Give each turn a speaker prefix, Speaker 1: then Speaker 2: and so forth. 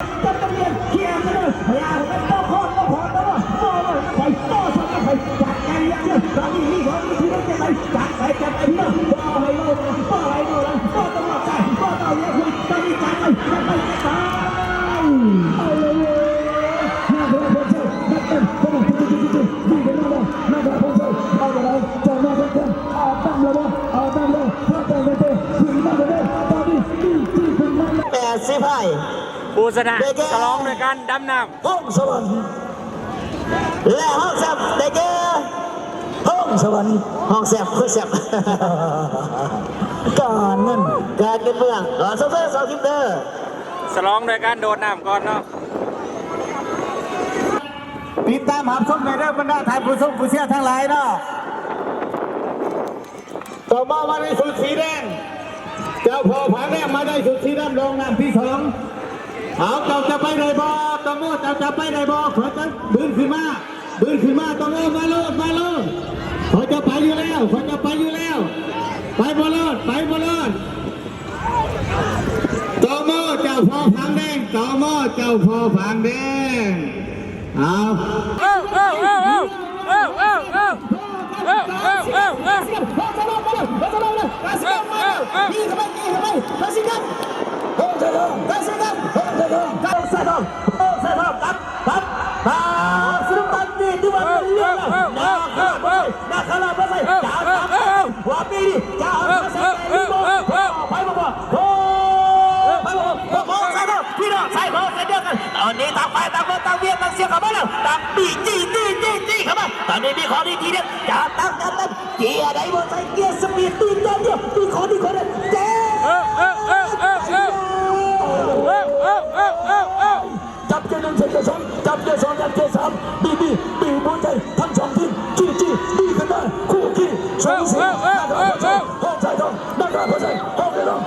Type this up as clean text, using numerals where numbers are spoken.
Speaker 1: จับตะเกียบเขี่ยมาเลยพยายามโต้โค่นโต้โค่นโต้โต้เลยไปโต้สดไปจัดการยังเนี่ยตอนนี้นี่ของนี่ที่ต้องเก็บไปจัดไปพี่น้องโต้ให้โน่นโต้ให้โน่นโต้ตลอดใจโต้ต่อเยอะคุณตอนนี้จัดไปเอาเลยน่าจะเป็นเจ้านักเตะคนนั้นจุดดีกันแล้วน่าจะเป็นเจ้าเอาเลยเจ้าน่าจะเป็นเอาตั้งเลยเอาตั้งเลยถ้าเป็นเจ้าถึงมาเลยตอนนี้ที่คุณมา80ให้
Speaker 2: ผู้ชนะฉลองด้วยการดำน้ำ
Speaker 1: ห้องสวรรค์และห้องแซ่บได้แก่ห้องสวรรค์ห้องแซ่บคือแซ่บการเงินการเงินเมืองโซเฟอร์2 ทีมเด้อ
Speaker 2: ฉลองด้วยการโดดน้ำก่อนเนาะ
Speaker 1: ติดตามหาชมในเรื่องบรรดาไทยผู้ชมผู้เชี่ยวทั้งหลายเนาะต่อมาในสุดสีแดงเจ้าพ่อผาแดงมาได้สุดสีดำลงน้ำที่2เอาเจ้าจะไปไหนบ่ตะโมเจ้าจะไปไหนบ่ขอจะบืนขึ้นมาตะโมมาโลดเขาจะไปอยู่แล้วไปบอลอดตอโมเจ้าพ่อผางแดงตอนนี้ต่างฝ่ายต่างคนต่างเวียนต่างเสียงเข้ามาแล้วต่างบีจี้เข้ามาตอนนี้มีขอดีทีเดียวจับตั้งเกียร์ไหนบนใส่เกียร์สปีดตีนเดียวมีขอดีคนเดียวเจ๊จับเกียร์1 เกียร์ 2จับเกียร์ 2จับเกียร์ 3บีบนใจทั้ง2 ทีมจี้ดีกันได้คู่ขี้2 4ห้องใจทองนักการพอใจห้องเดียว